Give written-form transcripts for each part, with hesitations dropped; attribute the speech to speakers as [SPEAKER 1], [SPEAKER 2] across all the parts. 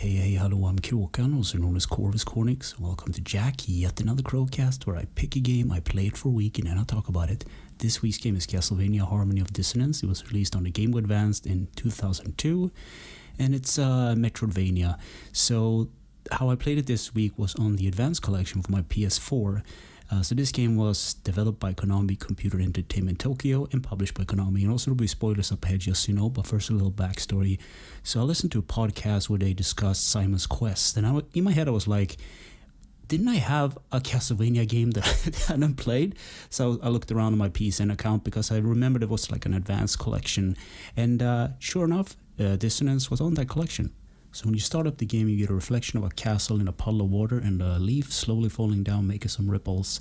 [SPEAKER 1] Hey, hello, I'm Kråkan, also known as Corvus Cornix. Welcome to Yacc, yet another Crowcast where I pick a game, I play it for a week, and then I talk about it. This week's game is Castlevania Harmony of Dissonance. It was released on the Game Boy Advance in 2002, and it's Metroidvania. So how I played it this week was on the Advance Collection for my PS4. So this game was developed by Konami Computer Entertainment Tokyo and published by Konami. And also there'll be spoilers up ahead, just so you know, but first a little backstory. So I listened to a podcast where they discussed Simon's Quest, and in my head I was like, didn't I have a Castlevania game that I hadn't played? So I looked around on my PSN account because I remembered it was like an Advance collection. And sure enough, Dissonance was on that collection. So when you start up the game, you get a reflection of a castle in a puddle of water and a leaf slowly falling down, making some ripples.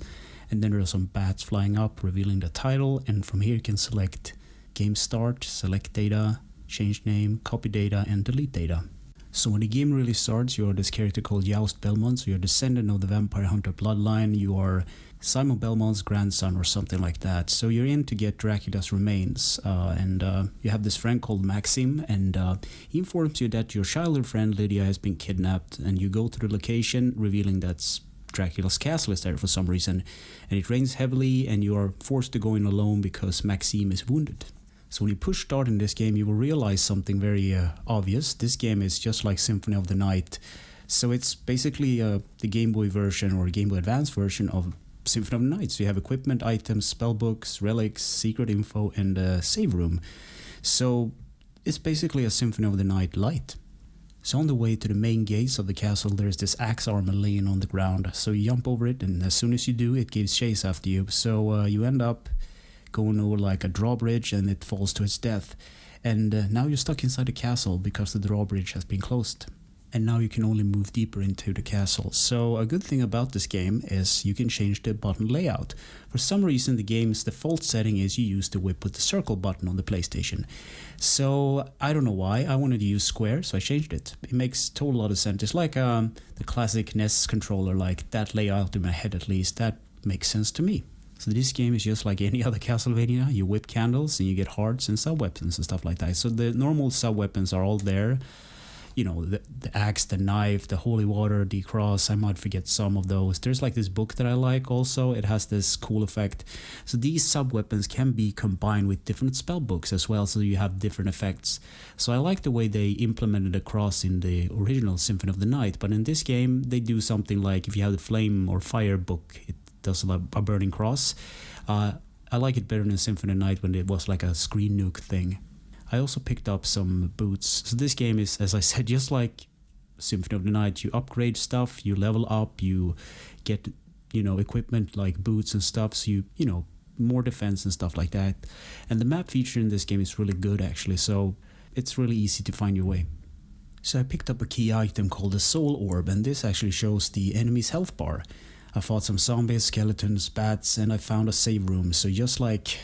[SPEAKER 1] And then there are some bats flying up, revealing the title. And from here you can select game start, select data, change name, copy data, and delete data. So when the game really starts, you're this character called Juste Belmont. So you're a descendant of the vampire hunter bloodline. You are Simon Belmont's grandson or something like that. So you're in to get Draculas' remains. And you have this friend called Maxim. And he informs you that your childhood friend Lydia has been kidnapped. And you go to the location, revealing that Dracula's castle is there for some reason. And it rains heavily and you are forced to go in alone because Maxim is wounded. So when you push start in this game, you will realize something very obvious. This game is just like Symphony of the Night. So it's basically the Game Boy version or Game Boy Advance version of Symphony of the Night. So you have equipment, items, spellbooks, relics, secret info, and a save room. So it's basically a Symphony of the Night light. So on the way to the main gates of the castle, there's this axe armor laying on the ground. So you jump over it, and as soon as you do, it gives chase after you. So you end up going over like a drawbridge and it falls to its death. And now you're stuck inside the castle because the drawbridge has been closed. And now you can only move deeper into the castle. So a good thing about this game is you can change the button layout. For some reason the game's default setting is you use the whip with the circle button on the PlayStation. So I don't know why, I wanted to use square, so I changed it. It makes a total lot of sense. It's like the classic NES controller, like that layout in my head at least, that makes sense to me. So this game is just like any other Castlevania. You whip candles and you get hearts and sub-weapons and stuff like that. So the normal sub-weapons are all there. You know, the axe, the knife, the holy water, the cross. I might forget some of those. There's like this book that I like also. It has this cool effect. So these sub-weapons can be combined with different spell books as well. So you have different effects. So I like the way they implemented the cross in the original Symphony of the Night. But in this game, they do something like if you have the flame or fire book, it does a burning cross. I like it better than Symphony of the Night when it was like a screen nuke thing. I also picked up some boots. So this game is, as I said, just like Symphony of the Night. You upgrade stuff, you level up, you get, equipment like boots and stuff. So you more defense and stuff like that. And the map feature in this game is really good actually. So it's really easy to find your way. So I picked up a key item called the Soul Orb, and this actually shows the enemy's health bar. I fought some zombies, skeletons, bats, and I found a save room. So just like,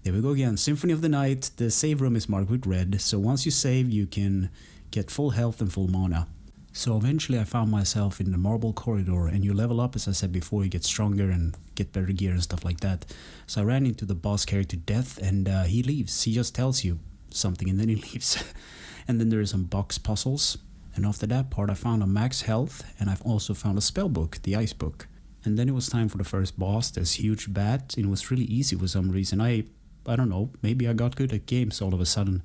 [SPEAKER 1] there we go again, Symphony of the Night, the save room is marked with red. So once you save, you can get full health and full mana. So eventually I found myself in the marble corridor, and you level up, as I said before, you get stronger and get better gear and stuff like that. So I ran into the boss character Death, and he leaves. He just tells you something and then he leaves. And then there are some box puzzles. And after that part I found a max health, and I've also found a spell book, the ice book. And then it was time for the first boss, this huge bat, and it was really easy for some reason. I don't know, maybe I got good at games all of a sudden.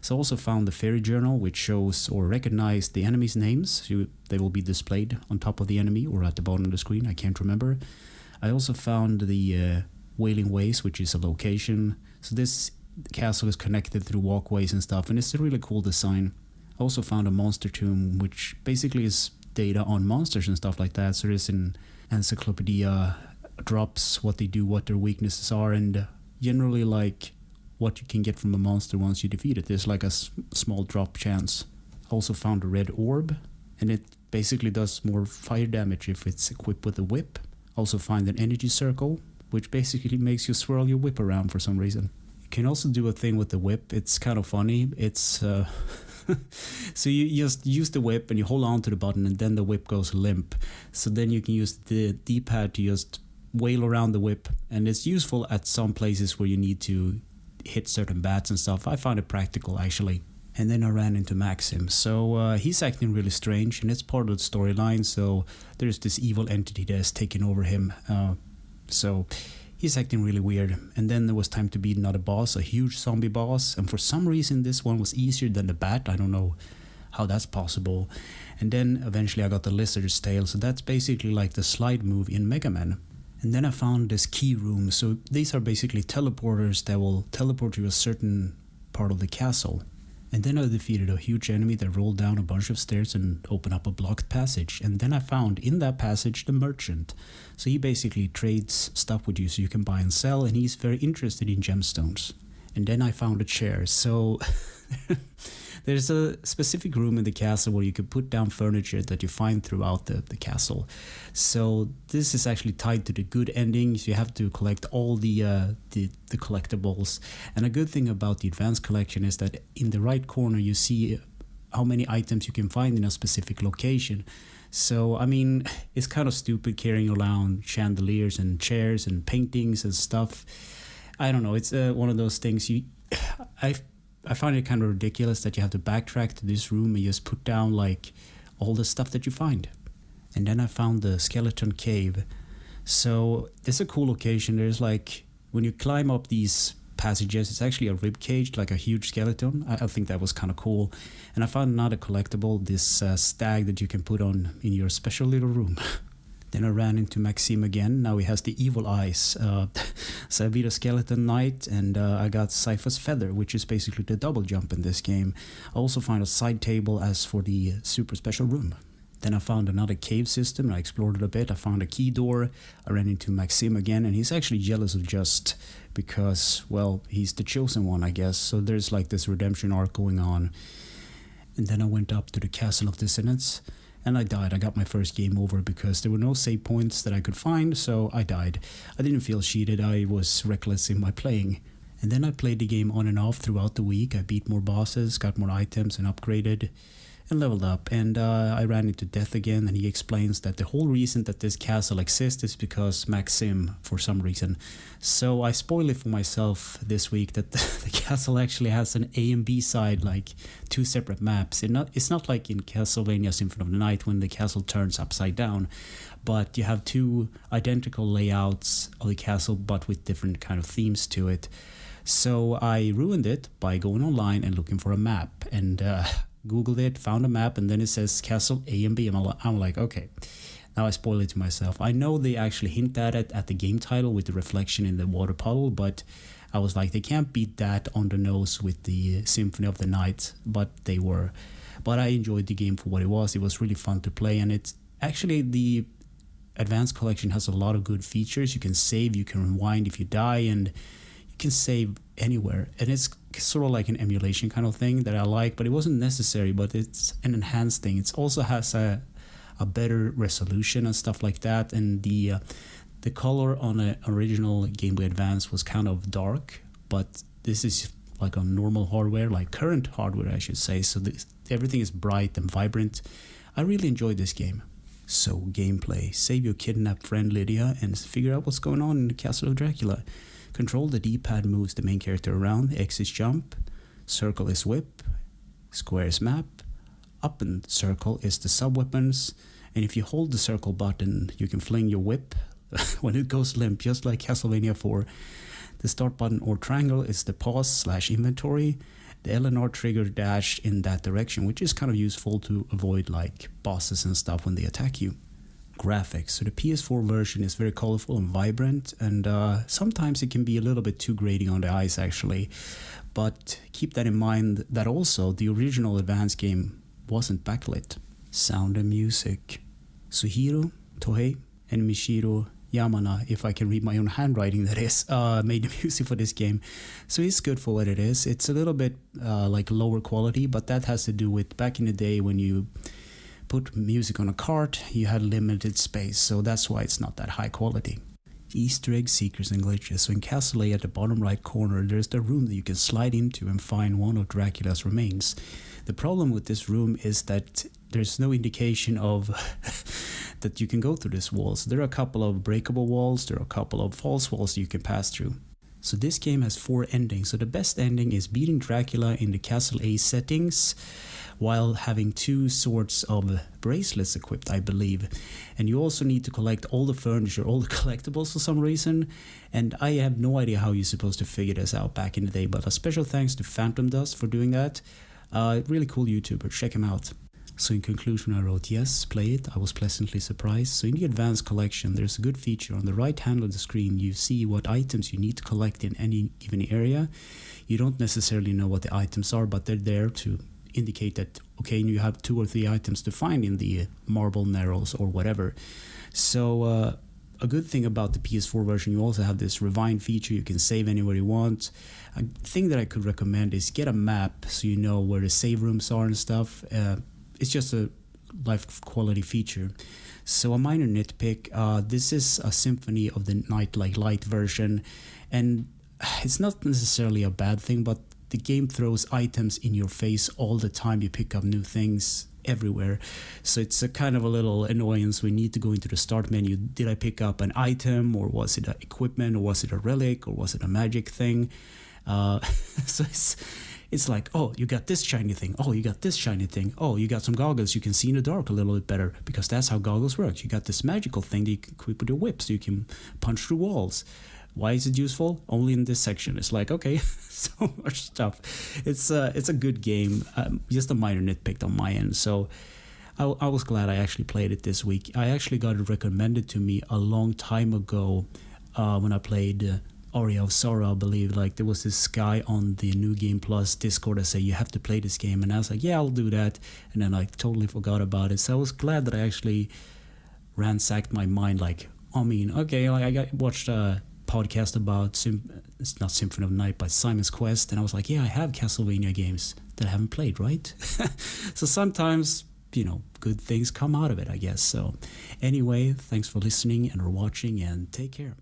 [SPEAKER 1] So I also found the fairy journal, which shows or recognizes the enemy's names. They will be displayed on top of the enemy or at the bottom of the screen, I can't remember. I also found the Wailing Ways, which is a location. So this castle is connected through walkways and stuff, and it's a really cool design. I also found a monster tomb, which basically is data on monsters and stuff like that. So there's an encyclopedia, drops what they do, what their weaknesses are, and generally like what you can get from a monster once you defeat it. There's like a small drop chance. I also found a red orb, and it basically does more fire damage if it's equipped with a whip. Also find an energy circle, which basically makes you swirl your whip around for some reason. You can also do a thing with the whip. It's kind of funny. It's so you just use the whip and you hold on to the button, and then the whip goes limp. So then you can use the D-pad to just wail around the whip, and it's useful at some places where you need to hit certain bats and stuff. I found it practical actually. And then I ran into Maxim. So he's acting really strange, and it's part of the storyline. So there's this evil entity that has taken over him. So he's acting really weird. And then there was time to beat another boss, a huge zombie boss. And for some reason, this one was easier than the bat. I don't know how that's possible. And then eventually I got the lizard's tail. So that's basically like the slide move in Mega Man. And then I found this key room. So these are basically teleporters that will teleport to a certain part of the castle. And then I defeated a huge enemy that rolled down a bunch of stairs and opened up a blocked passage. And then I found in that passage the merchant. So he basically trades stuff with you so you can buy and sell, and he's very interested in gemstones. And then I found a chair. So there's a specific room in the castle where you can put down furniture that you find throughout the castle. So this is actually tied to the good endings. You have to collect all the collectibles. And a good thing about the advanced collection is that in the right corner you see how many items you can find in a specific location. So, I mean, it's kind of stupid carrying around chandeliers and chairs and paintings and stuff. I don't know, it's one of those things I find it kind of ridiculous that you have to backtrack to this room and just put down like all the stuff that you find. And then I found the skeleton cave. So it's a cool location. There's like, when you climb up these passages, it's actually a rib cage, like a huge skeleton. I think that was kind of cool. And I found another collectible, this stag that you can put on in your special little room. Then I ran into Maxim again. Now he has the evil eyes. So I beat a skeleton knight, and I got Sypha's feather, which is basically the double jump in this game. I also found a side table as for the super special room. Then I found another cave system, and I explored it a bit. I found a key door. I ran into Maxim again, and he's actually jealous of Juste because, well, he's the chosen one, I guess. So there's like this redemption arc going on. And then I went up to the Castle of Dissonance. And I died. I got my first game over because there were no save points that I could find, so I died. I didn't feel cheated, I was reckless in my playing. And then I played the game on and off throughout the week. I beat more bosses, got more items and upgraded and leveled up. And I ran into Death again, and he explains that the whole reason that this castle exists is because Maxim, for some reason. So I spoil it for myself this week that the castle actually has an A and B side, like two separate maps. It's not like in Castlevania Symphony of the Night when the castle turns upside down, but you have two identical layouts of the castle but with different kind of themes to it. So I ruined it by going online and looking for a map, and Googled it, found a map, and then it says Castle A and B. I'm like, okay, now I spoil it to myself. I know they actually hint at it at the game title with the reflection in the water puddle, but I was like, they can't beat that on the nose with the Symphony of the Night, but they were. But I enjoyed the game for what it was. It was really fun to play, and it's actually the Advanced Collection has a lot of good features. You can save, you can rewind if you die, and you can save anywhere. And it's sort of like an emulation kind of thing that I like, but it wasn't necessary, but it's an enhanced thing. It also has a better resolution and stuff like that, and the color on an original Game Boy Advance was kind of dark, but this is like on normal hardware, like current hardware I should say, so everything is bright and vibrant. I really enjoyed this game. So gameplay: save your kidnapped friend Lydia and figure out what's going on in the castle of Dracula. Control the D-pad moves the main character around. X is jump, circle is whip, square is map, up and circle is the sub-weapons, and if you hold the circle button you can fling your whip when it goes limp, just like Castlevania 4. The start button or triangle is the pause/inventory. The L and R trigger dash in that direction, which is kind of useful to avoid like bosses and stuff when they attack you. Graphics. So the PS4 version is very colorful and vibrant, and sometimes it can be a little bit too grating on the eyes actually, but keep that in mind that also the original Advance game wasn't backlit. Sound and music. Suhiro, Tohei, and Michiru Yamana, if I can read my own handwriting that is, made the music for this game. So it's good for what it is. It's a little bit like lower quality, but that has to do with back in the day when you put music on a cart, you had limited space, so that's why it's not that high quality. Easter egg seekers and glitches. So in Castle A at the bottom right corner, there's the room that you can slide into and find one of Dracula's remains. The problem with this room is that there's no indication of that you can go through these walls. There are a couple of breakable walls, there are a couple of false walls you can pass through. So this game has 4 endings. So the best ending is beating Dracula in the Castle A settings while having 2 sorts of bracelets equipped, I believe. And you also need to collect all the furniture, all the collectibles for some reason. And I have no idea how you're supposed to figure this out back in the day, but a special thanks to Phantom Dust for doing that. Really cool YouTuber, check him out. So in conclusion, I wrote, yes, play it. I was pleasantly surprised. So in the advanced collection, there's a good feature. On the right hand of the screen, you see what items you need to collect in any given area. You don't necessarily know what the items are, but they're there to indicate that, okay, you have 2 or 3 items to find in the marble narrows or whatever. So a good thing about the PS4 version, you also have this rewind feature. You can save anywhere you want. A thing that I could recommend is get a map so you know where the save rooms are and stuff. It's just a life quality feature. So a minor nitpick, this is a Symphony of the Night like light version, and it's not necessarily a bad thing, but the game throws items in your face all the time. You pick up new things everywhere, so it's a kind of a little annoyance. We need to go into the start menu. Did I pick up an item, or was it an equipment, or was it a relic, or was it a magic thing? So it's like, oh, you got this shiny thing. Oh, you got this shiny thing. Oh, you got some goggles. You can see in the dark a little bit better because that's how goggles work. You got this magical thing that you can equip with your whip so you can punch through walls. Why is it useful? Only in this section. It's like, okay, so much stuff. It's a good game. Just a minor nitpick on my end. So I was glad I actually played it this week. I actually got it recommended to me a long time ago when I played Aria of Sorrow, I believe. Like, there was this guy on the New Game Plus Discord that said you have to play this game, and I was like, yeah, I'll do that, and then I totally forgot about it. So I was glad that I actually ransacked my mind. Like, I mean, okay, like I watched a podcast about it's not Symphony of the Night, but Simon's Quest, and I was like, yeah, I have Castlevania games that I haven't played, right? So sometimes, you know, good things come out of it, I guess. So anyway, thanks for listening and for watching, and take care.